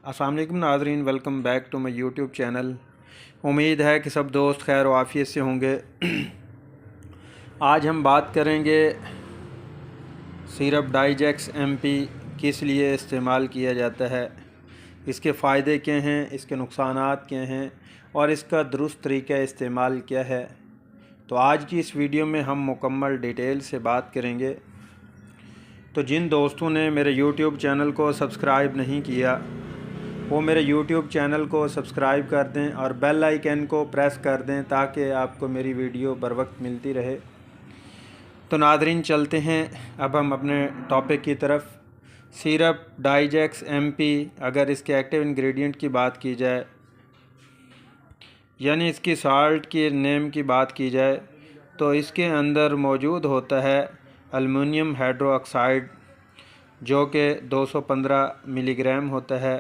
अस्सलाम वालेकुम नाज़रीन, welcome back to my YouTube channel. उम्मीद है कि सब दोस्त खैर व आफ़ियत से होंगे। आज हम बात करेंगे सिरप डाइजेक्स एमपी किस लिए इस्तेमाल किया जाता है, इसके फ़ायदे क्या हैं, इसके नुकसानात क्या हैं और इसका दुरुस्त तरीका इस्तेमाल क्या है। तो आज की इस वीडियो में हम मुकम्मल डिटेल से बात करेंगे। तो जिन दोस्तों ने मेरे यूट्यूब चैनल को सब्सक्राइब नहीं किया वो मेरे YouTube चैनल को सब्सक्राइब कर दें और बेल आइकन को प्रेस कर दें ताकि आपको मेरी वीडियो बर वक्त मिलती रहे। तो नाज़रीन चलते हैं अब हम अपने टॉपिक की तरफ। सिरप डाइजेक्स एमपी, अगर इसके एक्टिव इंग्रेडिएंट की बात की जाए यानी इसकी साल्ट के नेम की बात की जाए तो इसके अंदर मौजूद होता है एल्युमिनियम हाइड्रोक्साइड जो कि 215 मिलीग्राम होता है,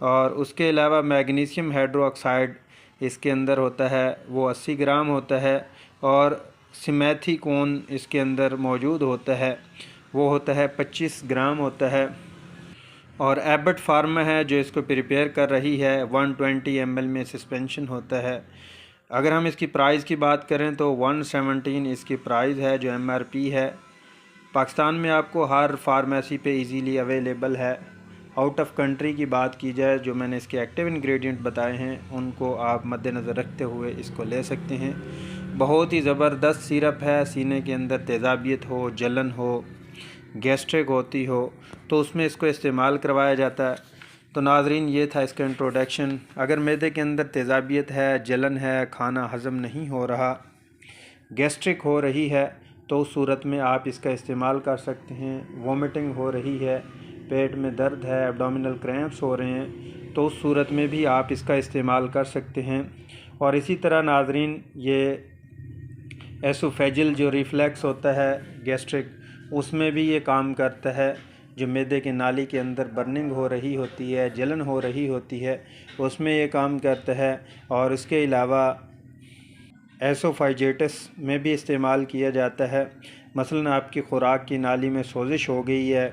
और उसके अलावा मैग्नीशियम हाइड्रोक्साइड इसके अंदर होता है, वो 80 ग्राम होता है, और सिमेथिकोन इसके अंदर मौजूद होता है, वो होता है 25 ग्राम होता है। और एबट फार्मा है जो इसको प्रिपेयर कर रही है, 120 ml में सस्पेंशन होता है। अगर हम इसकी प्राइस की बात करें तो 117 इसकी प्राइस है जो MRP है। पाकिस्तान में आपको हर फार्मेसी पे इजीली अवेलेबल है। आउट ऑफ कंट्री की बात की जाए, जो मैंने इसके एक्टिव इंग्रेडिएंट बताए हैं उनको आप मद्देनज़र रखते हुए इसको ले सकते हैं। बहुत ही ज़बरदस्त सिरप है। सीने के अंदर तेज़ाबियत हो, जलन हो, गैस्ट्रिक होती हो तो उसमें इसको इस्तेमाल करवाया जाता है। तो नाज़रीन ये था इसका इंट्रोडक्शन। अगर मैदे के अंदर तेज़ाबियत है, जलन है, खाना हज़म नहीं हो रहा, गैस्ट्रिक हो रही है तो उस सूरत में आप इसका इस्तेमाल कर सकते हैं। वोमिटिंग हो रही है, पेट में दर्द है, एब्डोमिनल क्रैम्प्स हो रहे हैं तो उस सूरत में भी आप इसका इस्तेमाल कर सकते हैं। और इसी तरह नाज़रीन ये एसोफेजियल जो रिफ्लेक्स होता है गैस्ट्रिक, उसमें भी ये काम करता है। जो मैदे के नाली के अंदर बर्निंग हो रही होती है, जलन हो रही होती है, उसमें ये काम करता है। और इसके अलावा एसोफाइजेटिस में भी इस्तेमाल किया जाता है। मसलन आपकी खुराक की नाली में सोजिश हो गई है,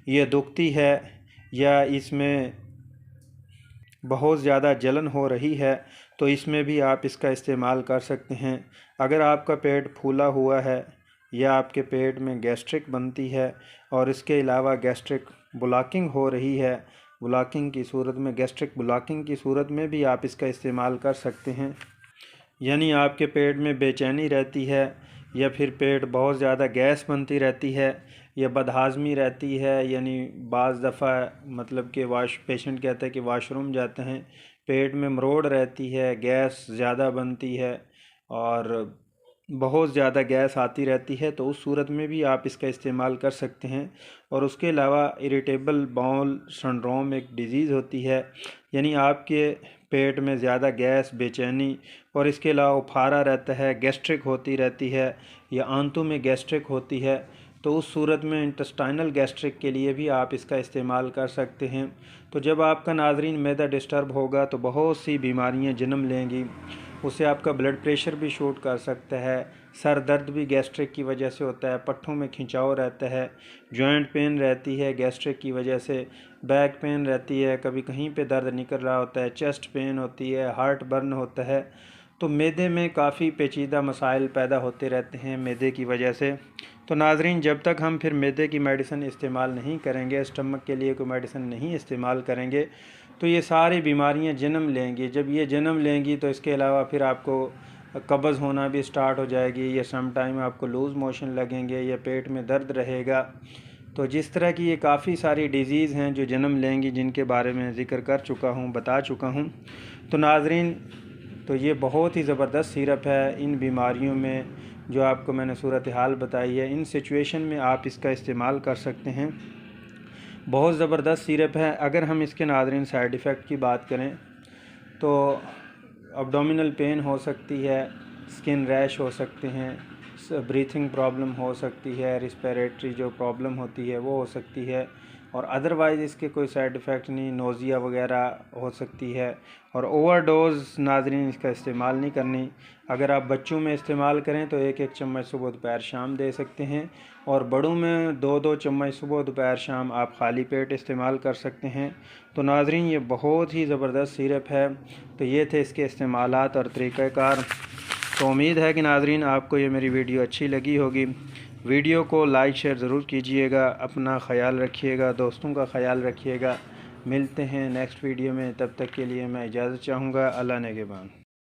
ये दुखती है या इसमें बहुत ज़्यादा जलन हो रही है तो इसमें भी आप इसका इस्तेमाल कर सकते हैं। अगर आपका पेट फूला हुआ है या आपके पेट में गैस्ट्रिक बनती है और इसके अलावा गैस्ट्रिक ब्लॉकिंग हो रही है, ब्लॉकिंग की सूरत में, गैस्ट्रिक ब्लॉकिंग की सूरत में भी आप इसका इस्तेमाल कर सकते हैं। यानी आपके पेट में बेचैनी रहती है या फिर पेट बहुत ज़्यादा गैस बनती रहती है या बदहाज़मी रहती है, यानी बाज़ दफ़ा मतलब कि पेशेंट कहता है कि वाशरूम जाते हैं, पेट में मरोड़ रहती है, गैस ज़्यादा बनती है और बहुत ज़्यादा गैस आती रहती है तो उस सूरत में भी आप इसका इस्तेमाल कर सकते हैं। और उसके अलावा इरिटेबल बाउल सिंड्रोम एक डिज़ीज़ होती है, यानी आपके पेट में ज़्यादा गैस, बेचैनी और इसके अलावा उफारा रहता है, गैस्ट्रिक होती रहती है या आंतों में गैस्ट्रिक होती है तो उस सूरत में इंटेस्टाइनल गैस्ट्रिक के लिए भी आप इसका इस्तेमाल कर सकते हैं। तो जब आपका नाज़रीन मैदा डिस्टर्ब होगा तो बहुत सी बीमारियां जन्म लेंगी। उससे आपका ब्लड प्रेशर भी शूट कर सकता है, सर दर्द भी गैस्ट्रिक की वजह से होता है, पट्ठों में खिंचाव रहता है, जॉइंट पेन रहती है गैस्ट्रिक की वजह से, बैक पेन रहती है, कभी कहीं पे दर्द निकल रहा होता है, चेस्ट पेन होती है, हार्ट बर्न होता है। तो मैदे में काफ़ी पेचीदा मसाइल पैदा होते रहते हैं मैदे की वजह से। तो नाज़रीन जब तक हम फिर मैदे की मेडिसिन इस्तेमाल नहीं करेंगे, स्टमक के लिए कोई मेडिसिन नहीं इस्तेमाल करेंगे तो ये सारी बीमारियां जन्म लेंगी। जब ये जन्म लेंगी तो इसके अलावा फिर आपको कब्ज़ होना भी स्टार्ट हो जाएगी या सम टाइम आपको लूज़ मोशन लगेंगे या पेट में दर्द रहेगा। तो जिस तरह की ये काफ़ी सारी डिज़ीज़ हैं जो जन्म लेंगी, जिनके बारे में ज़िक्र कर चुका हूँ, बता चुका हूँ। तो नाज़रीन तो ये बहुत ही ज़बरदस्त सिरप है। इन बीमारियों में जो आपको मैंने सूरत हाल बताई है, इन सिचुएशन में आप इसका इस्तेमाल कर सकते हैं। बहुत ज़बरदस्त सिरप है। अगर हम इसके नाज़रीन साइड इफ़ेक्ट की बात करें तो एब्डोमिनल पेन हो सकती है, स्किन रैश हो सकते हैं, ब्रीथिंग प्रॉब्लम हो सकती है, रिस्पिरेटरी जो प्रॉब्लम होती है वो हो सकती है, और अदरवाइज़ इसके कोई साइड इफ़ेक्ट नहीं, नोज़िया वगैरह हो सकती है। और ओवरडोज़ नाज़रीन इसका इस्तेमाल नहीं करनी। अगर आप बच्चों में इस्तेमाल करें तो एक एक चम्मच सुबह दोपहर शाम दे सकते हैं, और बड़ों में दो दो चम्मच सुबह दोपहर शाम आप खाली पेट इस्तेमाल कर सकते हैं। तो नाज़रीन ये बहुत ही ज़बरदस्त सिरप है। तो ये थे इसके इस्तेमालात और तरीक़ाकार। तो उम्मीद है कि नाज़रीन आपको ये मेरी वीडियो अच्छी लगी होगी। वीडियो को लाइक शेयर ज़रूर कीजिएगा, अपना ख़याल रखिएगा, दोस्तों का ख़याल रखिएगा। मिलते हैं नेक्स्ट वीडियो में, तब तक के लिए मैं इजाज़त चाहूँगा। अल्लाह नेगेबान।